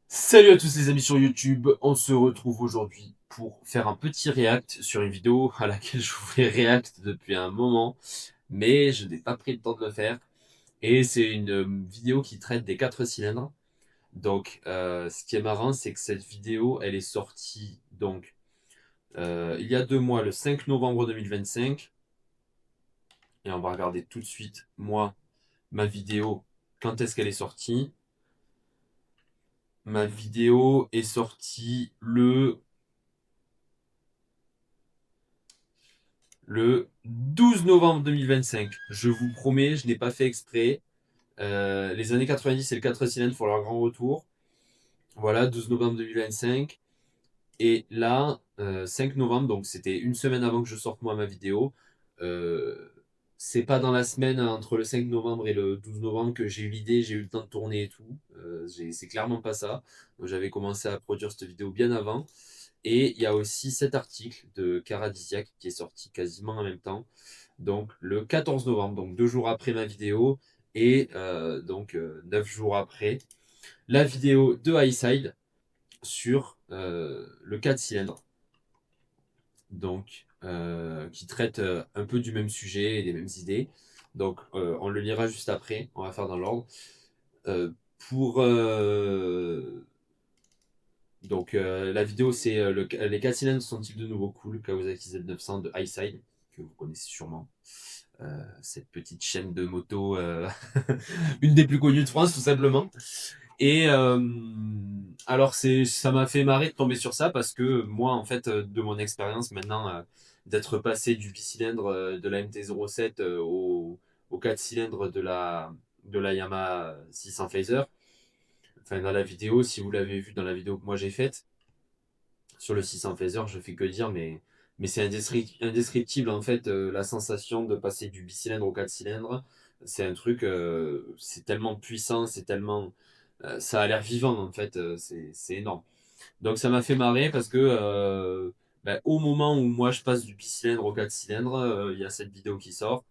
Salut à tous les amis sur YouTube, on se retrouve aujourd'hui pour faire un petit react sur une vidéo à laquelle je voulais react depuis un moment, mais je n'ai pas pris le temps de le faire. Et c'est une vidéo qui traite des 4 cylindres. Donc ce qui est marrant, c'est que cette vidéo, elle est sortie donc il y a 2 mois, le 5 novembre 2025. Et on va regarder tout de suite, moi, ma vidéo, quand est-ce qu'elle est sortie. Ma vidéo est sortie le 12 novembre 2025. Je vous promets, je n'ai pas fait exprès. Les années 90 et le 4 cylindres font leur grand retour. Voilà, 12 novembre 2025. Et là, 5 novembre, donc c'était une semaine avant que je sorte moi ma vidéo. Euh, c'est pas dans la semaine entre le 5 novembre et le 12 novembre que j'ai eu l'idée, j'ai eu le temps de tourner et tout. C'est clairement pas ça. Donc, j'avais commencé à produire cette vidéo bien avant. Et il y a aussi cet article de Caradisiac qui est sorti quasiment en même temps. Donc le 14 novembre, donc 2 jours après ma vidéo, et 9 jours après, la vidéo de Highside sur le 4 cylindres. Donc, qui traite un peu du même sujet et des mêmes idées. Donc, on le lira juste après, on va faire dans l'ordre. Euh, pour la vidéo, c'est les 4 cylindres sont-ils de nouveau cool? Kawasaki Z900 de Highside, que vous connaissez sûrement. Cette petite chaîne de moto, une des plus connues de France, tout simplement. Et alors, ça m'a fait marrer de tomber sur ça parce que moi, en fait, de mon expérience maintenant, d'être passé du bicylindre de la MT-07 au 4 cylindres de la Yamaha 600 Phaser, enfin, dans la vidéo, si vous l'avez vu dans la vidéo que moi j'ai faite, sur le 600 Phaser, je fais que dire, mais c'est indescriptible en fait, la sensation de passer du bicylindre au 4 cylindres. C'est un truc, c'est tellement puissant, c'est tellement. Ça a l'air vivant en fait, c'est énorme. Donc ça m'a fait marrer parce que au moment où moi je passe du bicylindre au 4 cylindres, il y a cette vidéo qui sort.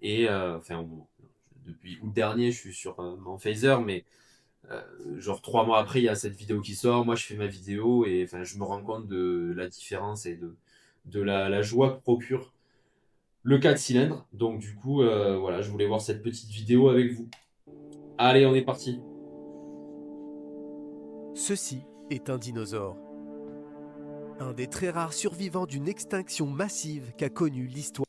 Et enfin, depuis août dernier, je suis sur mon phaser, mais genre 3 mois après, il y a cette vidéo qui sort. Moi, je fais ma vidéo et enfin, je me rends compte de la différence et de la joie que procure le 4 cylindres. Donc, du coup, voilà, je voulais voir cette petite vidéo avec vous. Allez, on est parti. Ceci est un dinosaure. Un des très rares survivants d'une extinction massive qu'a connue l'histoire.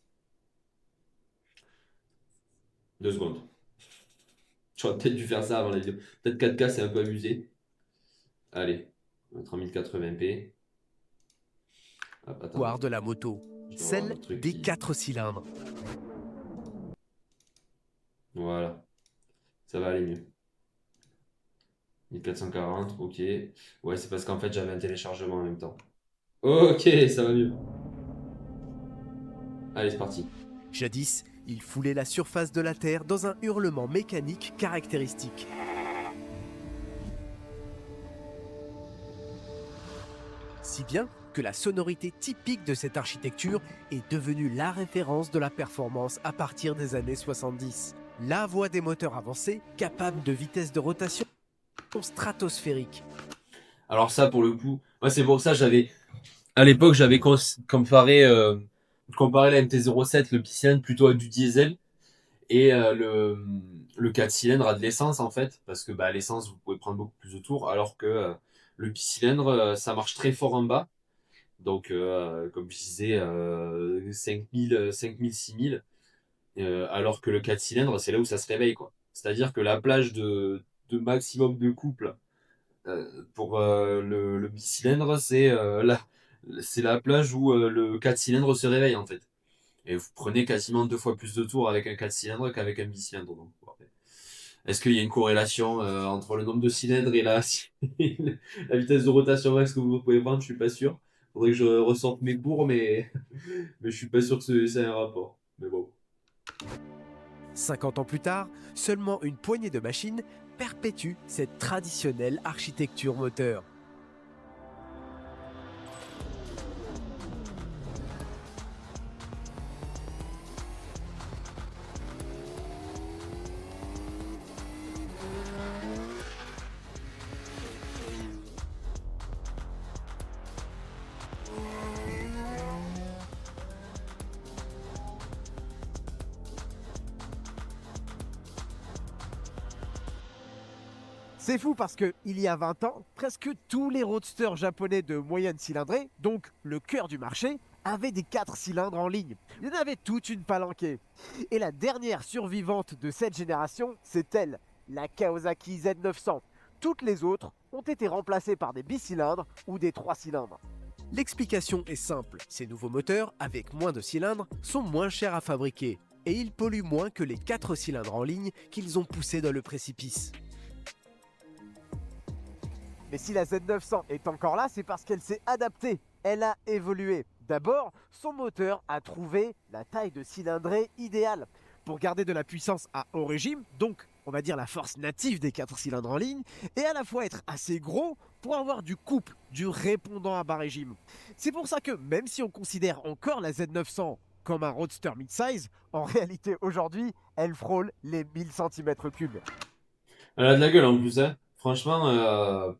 2 secondes. J'aurais peut-être dû faire ça avant la vidéo. Peut-être 4K, c'est un peu abusé. Allez, on va mettre en 1080p. Hop, attendez. De la moto, Je dois avoir celle le truc des qui. 4 cylindres. Voilà, ça va aller mieux. 1440, ok. Ouais, c'est parce qu'en fait, j'avais un téléchargement en même temps. Ok, ça va mieux. Allez, c'est parti. Jadis, il foulait la surface de la Terre dans un hurlement mécanique caractéristique. Si bien que la sonorité typique de cette architecture est devenue la référence de la performance à partir des années 70. La voie des moteurs avancés, capable de vitesse de rotation stratosphérique. Alors ça, pour le coup, moi c'est pour ça à l'époque j'avais comparé la MT-07, le bicylindre plutôt à du diesel et le 4 cylindres à de l'essence en fait, parce que à l'essence vous pouvez prendre beaucoup plus de tours, alors que le bicylindre ça marche très fort en bas, donc comme je disais 5000, 5000, 6000, alors que le 4 cylindres c'est là où ça se réveille quoi. C'est-à-dire que la plage de maximum de couple pour le bicylindre, c'est la plage où le 4 cylindres se réveille en fait. Et vous prenez quasiment 2 fois plus de tours avec un 4 cylindres qu'avec un bicylindre. Donc, bon, est-ce qu'il y a une corrélation entre le nombre de cylindres et la vitesse de rotation max que vous pouvez prendre? Je suis pas sûr. Faudrait que je ressorte mes cours, mais je suis pas sûr que ça ait un rapport. Mais bon. 50 ans plus tard, seulement une poignée de machines perpétue cette traditionnelle architecture moteur. C'est fou parce que il y a 20 ans, presque tous les roadsters japonais de moyenne cylindrée, donc le cœur du marché, avaient des 4 cylindres en ligne. Il y en avait toute une palanquée. Et la dernière survivante de cette génération, c'est elle, la Kawasaki Z900. Toutes les autres ont été remplacées par des bicylindres ou des 3 cylindres. L'explication est simple, ces nouveaux moteurs, avec moins de cylindres, sont moins chers à fabriquer et ils polluent moins que les 4 cylindres en ligne qu'ils ont poussés dans le précipice. Mais si la Z900 est encore là, c'est parce qu'elle s'est adaptée, elle a évolué. D'abord, son moteur a trouvé la taille de cylindrée idéale pour garder de la puissance à haut régime, donc on va dire la force native des 4 cylindres en ligne, et à la fois être assez gros pour avoir du couple, du répondant à bas régime. C'est pour ça que même si on considère encore la Z900 comme un roadster mid-size, en réalité aujourd'hui, elle frôle les 1000 cm3. Elle a de la gueule en plus, hein. Franchement,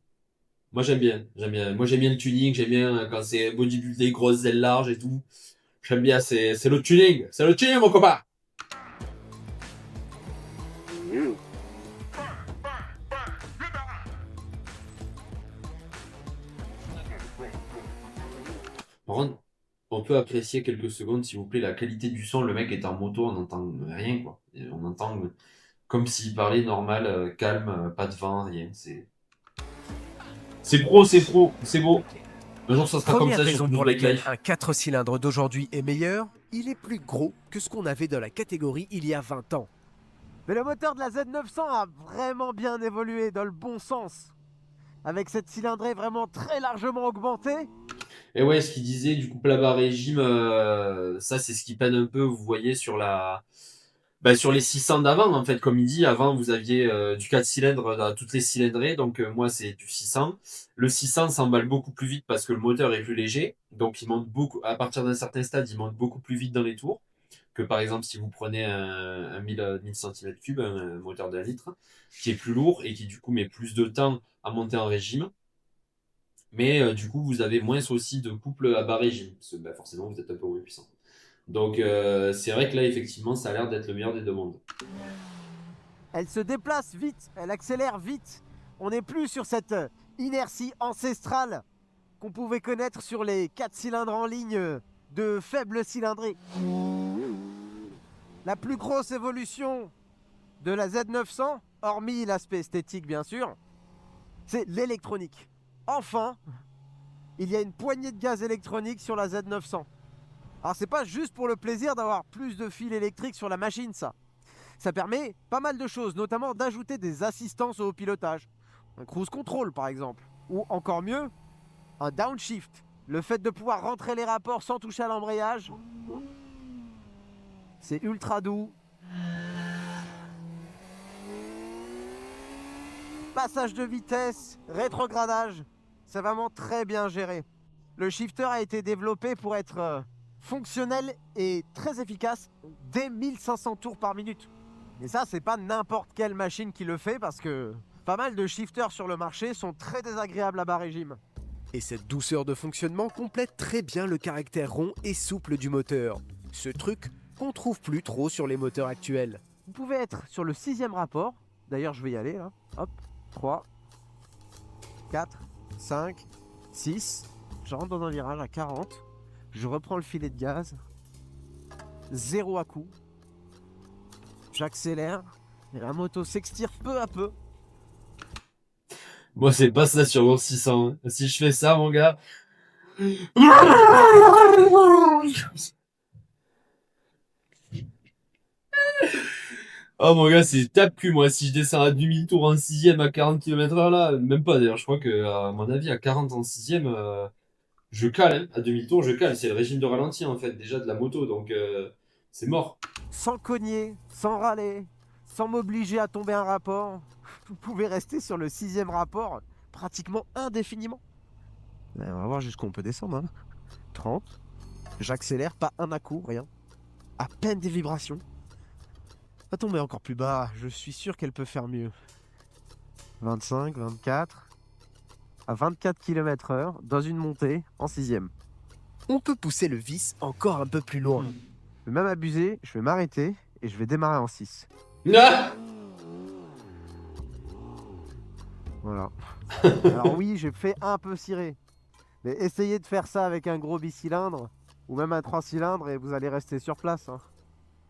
moi j'aime bien. J'aime bien. Moi j'aime bien le tuning, j'aime bien quand c'est bodybuildé, grosses ailes larges et tout. J'aime bien, c'est le tuning. C'est le tuning, mon copain! Par contre, on peut apprécier quelques secondes, s'il vous plaît, la qualité du son. Le mec est en moto, on n'entend rien, quoi. Et on entend comme s'il parlait normal, calme, pas de vent, rien. C'est pro, c'est pro, c'est beau. Un jour, ça sera comme Première ça sur raison pour Black laquelle Life. un 4 cylindres d'aujourd'hui est meilleur, il est plus gros que ce qu'on avait dans la catégorie il y a 20 ans. Mais le moteur de la Z900 a vraiment bien évolué dans le bon sens. Avec cette cylindrée vraiment très largement augmentée. Et ouais, ce qu'il disait, du couple à bas régime, ça, c'est ce qui peine un peu, vous voyez, sur les 600 d'avant, en fait. Comme il dit, avant, vous aviez du 4 cylindres dans toutes les cylindrées. Donc, moi, c'est du 600. Le 600 s'emballe beaucoup plus vite parce que le moteur est plus léger. Donc, il monte beaucoup, à partir d'un certain stade, il monte beaucoup plus vite dans les tours que par exemple si vous prenez un 1000 cm3, un moteur d'un litre, qui est plus lourd et qui du coup met plus de temps à monter en régime. Mais du coup, vous avez moins aussi de couple à bas régime, parce que bah, forcément, vous êtes un peu moins puissant. Donc, c'est vrai que là, effectivement, ça a l'air d'être le meilleur des deux mondes. Elle se déplace vite, elle accélère vite. On n'est plus sur cette inertie ancestrale qu'on pouvait connaître sur les 4 cylindres en ligne de faible cylindrée. La plus grosse évolution de la Z900, hormis l'aspect esthétique bien sûr, c'est l'électronique. Enfin, il y a une poignée de gaz électronique sur la Z900. Alors c'est pas juste pour le plaisir d'avoir plus de fils électriques sur la machine ça. Ça permet pas mal de choses, notamment d'ajouter des assistances au pilotage. Un cruise control par exemple. Ou encore mieux, un downshift. Le fait de pouvoir rentrer les rapports sans toucher à l'embrayage. C'est ultra doux. Passage de vitesse, rétrogradage. C'est vraiment très bien géré. Le shifter a été développé pour être fonctionnel et très efficace dès 1500 tours par minute. Et ça, c'est pas n'importe quelle machine qui le fait parce que pas mal de shifters sur le marché sont très désagréables à bas régime. Et cette douceur de fonctionnement complète très bien le caractère rond et souple du moteur. Ce truc qu'on trouve plus trop sur les moteurs actuels. Vous pouvez être sur le 6e rapport. D'ailleurs, je vais y aller là. Hop, 3, 4, 5, 6. Je rentre dans un virage à 40. Je reprends le filet de gaz. 0 à coup. J'accélère. Et la moto s'extire peu à peu. Moi, c'est pas ça sur mon 600. Si je fais ça, mon gars. Oh mon gars, c'est tape-cul, moi. Si je descends à demi-tour en 6ème à 40 km/h, là, même pas d'ailleurs, je crois que, à mon avis, à 40 en 6ème, je cale, hein. À demi-tour, je cale. C'est le régime de ralenti, en fait, déjà de la moto, donc c'est mort. Sans cogner, sans râler, sans m'obliger à tomber un rapport. Vous pouvez rester sur le 6e rapport pratiquement indéfiniment. On va voir jusqu'où on peut descendre. Hein. 30. J'accélère, pas un à coup, rien. À peine des vibrations. Va tomber encore plus bas, je suis sûr qu'elle peut faire mieux. 25, 24. À 24 km/h, dans une montée, en 6ème. On peut pousser le vis encore un peu plus loin. Je vais même abuser, je vais m'arrêter et je vais démarrer en 6. Ah Voilà. Alors oui, j'ai fait un peu ciré. Mais essayez de faire ça avec un gros bicylindre ou même un 3 cylindres et vous allez rester sur place, hein.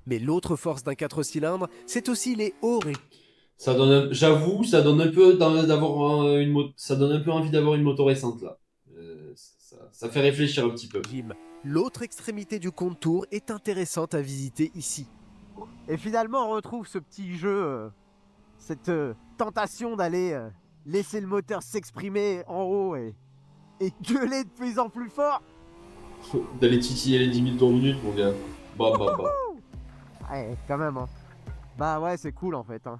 Mais l'autre force d'un 4 cylindres, c'est aussi les hauts Ça donne, j'avoue, ça donne un peu d'avoir une moto, ça donne un peu envie d'avoir une moto récente là. Ça fait réfléchir un petit peu. régimes. L'autre extrémité du contour est intéressante à visiter ici. Et finalement, on retrouve ce petit jeu, cette tentation d'aller laisser le moteur s'exprimer en haut et gueuler de plus en plus fort. D'aller titiller les 10 000 tours minute, mon gars. Bah, bah, bah. Ouais, quand même, hein. Bah ouais, c'est cool en fait, hein.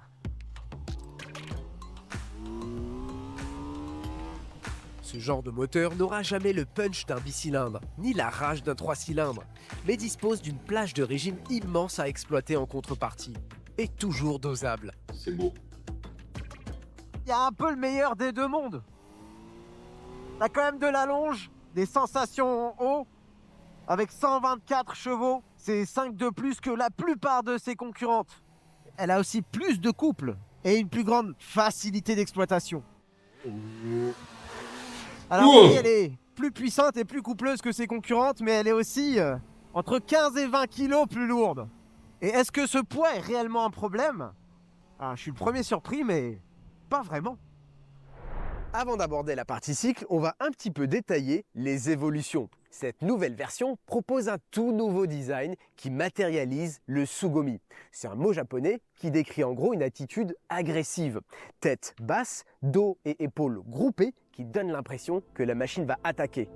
Ce genre de moteur n'aura jamais le punch d'un bicylindre, ni la rage d'un 3 cylindres, mais dispose d'une plage de régime immense à exploiter en contrepartie, et toujours dosable. C'est beau. Il y a un peu le meilleur des deux mondes. T'as quand même de la longe, des sensations en haut, avec 124 chevaux, c'est 5 de plus que la plupart de ses concurrentes. Elle a aussi plus de couple et une plus grande facilité d'exploitation. Alors oui, elle est plus puissante et plus coupleuse que ses concurrentes, mais elle est aussi entre 15 et 20 kilos plus lourde. Et est-ce que ce poids est réellement un problème? Ah, je suis le premier surpris, mais pas vraiment. Avant d'aborder la partie cycle, on va un petit peu détailler les évolutions. Cette nouvelle version propose un tout nouveau design qui matérialise le Tsugomi. C'est un mot japonais qui décrit en gros une attitude agressive. Tête basse, dos et épaules groupées qui donne l'impression que la machine va attaquer.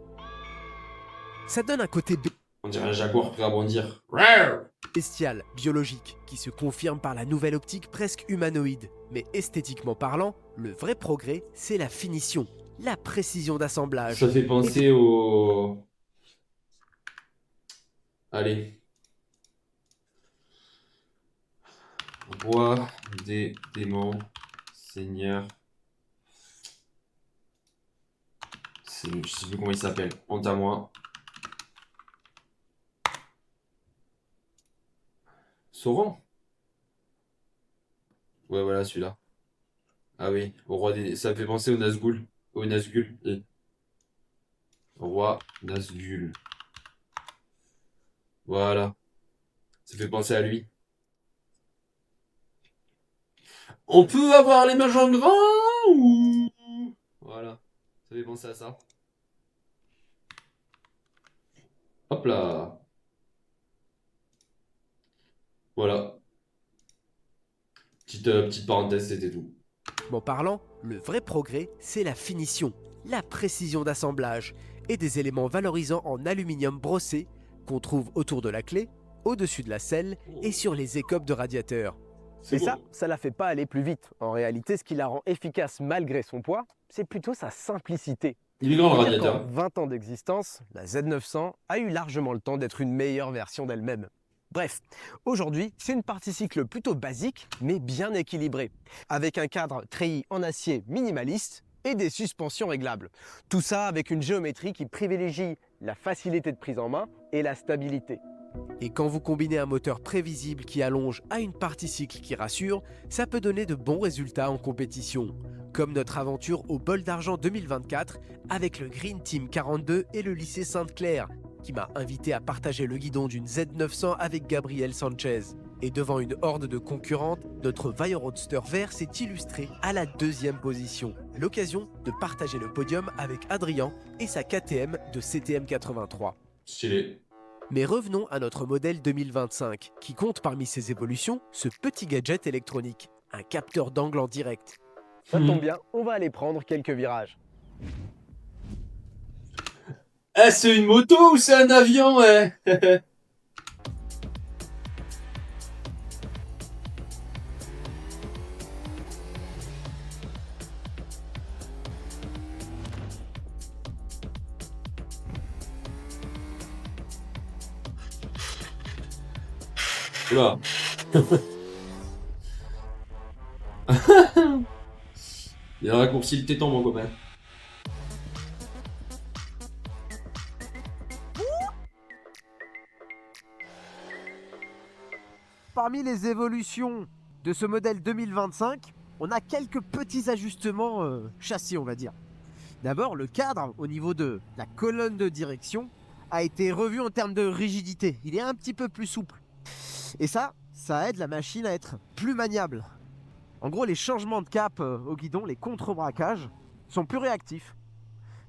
Ça donne un côté On dirait un jaguar prêt à bondir. bestial, biologique, qui se confirme par la nouvelle optique presque humanoïde. Mais esthétiquement parlant, le vrai progrès, c'est la finition, la précision d'assemblage. Ça fait penser au... Allez. Roi des démons, Seigneur. Je sais plus comment il s'appelle. Honte à moi. Sauron. Ouais, voilà, celui-là. Ah oui, au roi des... Ça fait penser au Nazgûl. Au Nazgûl. Roi Nazgûl. Voilà. Ça fait penser à lui. On peut avoir les mages en grand ou... Voilà. Ça fait penser à ça. Hop là. Voilà. Petite parenthèse, c'était tout. En parlant, le vrai progrès, c'est la finition, la précision d'assemblage et des éléments valorisants en aluminium brossé qu'on trouve autour de la clé, au-dessus de la selle et sur les écopes de radiateur. C'est Et beau. ça la fait pas aller plus vite. En réalité, ce qui la rend efficace malgré son poids, c'est plutôt sa simplicité. Il est grand le Faut dire qu'en radiateur. 20 ans d'existence, la Z900 a eu largement le temps d'être une meilleure version d'elle-même. Bref, aujourd'hui, c'est une partie cycle plutôt basique, mais bien équilibrée, avec un cadre treillis en acier minimaliste et des suspensions réglables. Tout ça avec une géométrie qui privilégie la facilité de prise en main et la stabilité. Et quand vous combinez un moteur prévisible qui allonge à une partie cycle qui rassure, ça peut donner de bons résultats en compétition. Comme notre aventure au Bol d'Argent 2024 avec le Green Team 42 et le lycée Sainte-Claire, qui m'a invité à partager le guidon d'une Z900 avec Gabriel Sanchez. Et devant une horde de concurrentes, notre vaillant roadster vert s'est illustré à la 2e position. L'occasion de partager le podium avec Adrien et sa KTM de CTM 83. Stylé. Mais revenons à notre modèle 2025, qui compte parmi ses évolutions ce petit gadget électronique, un capteur d'angle en direct. Ça tombe bien, on va aller prendre quelques virages. Eh, c'est une moto ou c'est un avion, ouais. Oula. Il a raccourci le téton, mon copain. Parmi les évolutions de ce modèle 2025, on a quelques petits ajustements châssis, on va dire. D'abord, le cadre au niveau de la colonne de direction a été revu en termes de rigidité. Il est un petit peu plus souple. Et ça aide la machine à être plus maniable. En gros, les changements de cap au guidon, les contre-braquages, sont plus réactifs.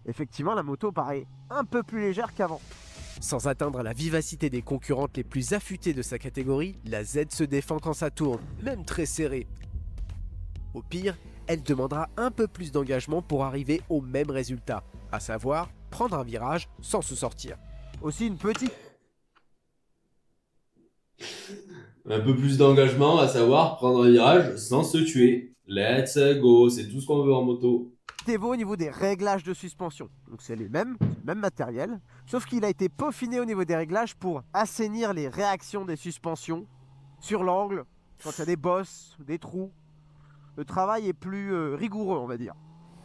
Effectivement, la moto paraît un peu plus légère qu'avant. Sans atteindre la vivacité des concurrentes les plus affûtées de sa catégorie, la Z se défend quand ça tourne, même très serré. Au pire, elle demandera un peu plus d'engagement pour arriver au même résultat, à savoir prendre un virage sans se sortir. Aussi une petite Un peu plus d'engagement, à savoir prendre un virage sans se tuer. Let's go, c'est tout ce qu'on veut en moto. Evo au niveau des réglages de suspension. Donc c'est le même matériel, sauf qu'il a été peaufiné au niveau des réglages pour assainir les réactions des suspensions sur l'angle, quand il y a des bosses, des trous. Le travail est plus rigoureux, on va dire.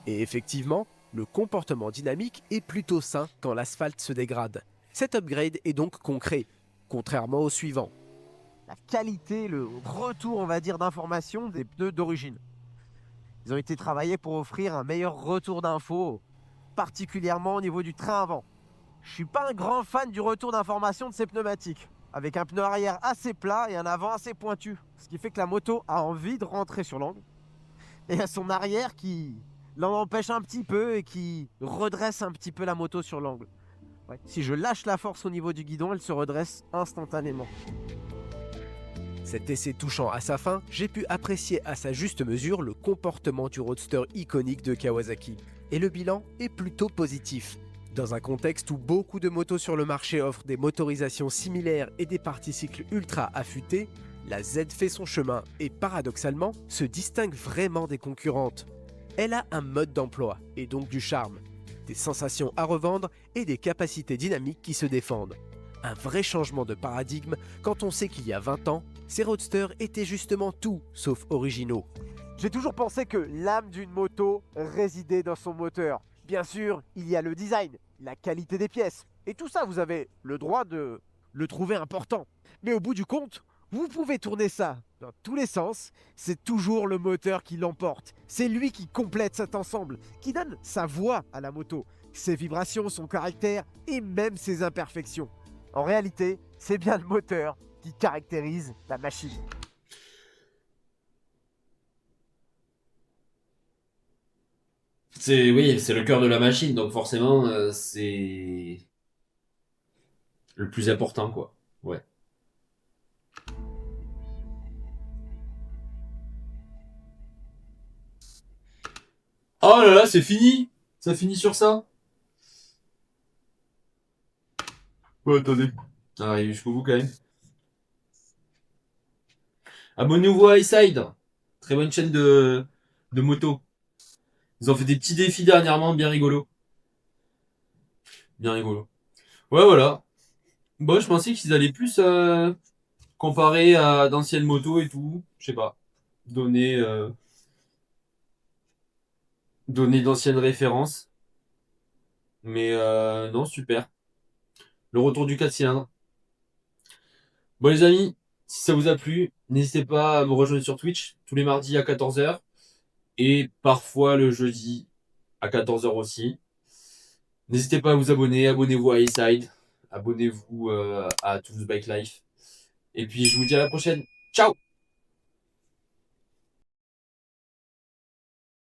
Et effectivement, le comportement dynamique est plutôt sain quand l'asphalte se dégrade. Cet upgrade est donc concret, contrairement au suivant. La qualité, le retour, on va dire, d'information des pneus d'origine. Ils ont été travaillés pour offrir un meilleur retour d'infos, particulièrement au niveau du train avant. Je suis pas un grand fan du retour d'information de ces pneumatiques, avec un pneu arrière assez plat et un avant assez pointu, ce qui fait que la moto a envie de rentrer sur l'angle, et à son arrière qui l'en empêche un petit peu et qui redresse un petit peu la moto sur l'angle. Ouais. Si je lâche la force au niveau du guidon, elle se redresse instantanément. Cet essai touchant à sa fin, j'ai pu apprécier à sa juste mesure le comportement du roadster iconique de Kawasaki. Et le bilan est plutôt positif. Dans un contexte où beaucoup de motos sur le marché offrent des motorisations similaires et des parties cycles ultra affûtées, la Z fait son chemin et paradoxalement se distingue vraiment des concurrentes. Elle a un mode d'emploi et donc du charme, des sensations à revendre et des capacités dynamiques qui se défendent. Un vrai changement de paradigme quand on sait qu'il y a 20 ans, ces roadsters étaient justement tout sauf originaux. J'ai toujours pensé que l'âme d'une moto résidait dans son moteur. Bien sûr, il y a le design, la qualité des pièces. Et tout ça, vous avez le droit de le trouver important. Mais au bout du compte, vous pouvez tourner ça dans tous les sens. C'est toujours le moteur qui l'emporte. C'est lui qui complète cet ensemble, qui donne sa voix à la moto, ses vibrations, son caractère et même ses imperfections. En réalité, c'est bien le moteur qui caractérise la machine. Oui, c'est le cœur de la machine, donc forcément, c'est le plus important, quoi. Ouais. Oh là là, c'est fini! Ça finit sur ça? Ouais, attendez. On arrive jusqu'au bout quand même. Abonnez-vous à iSide. Très bonne chaîne de moto. Ils ont fait des petits défis dernièrement, bien rigolo. Bien rigolo. Ouais, voilà. Bon, je pensais qu'ils allaient plus comparer à d'anciennes motos et tout. Je sais pas. Donner, donner d'anciennes références. Mais non, super. Le retour du 4 cylindres. Bon, les amis, si ça vous a plu, n'hésitez pas à me rejoindre sur Twitch tous les mardis à 14h et parfois le jeudi à 14h aussi. N'hésitez pas à vous abonner, abonnez-vous à iSide, abonnez-vous à Tools Bike Life. Et puis je vous dis à la prochaine. Ciao!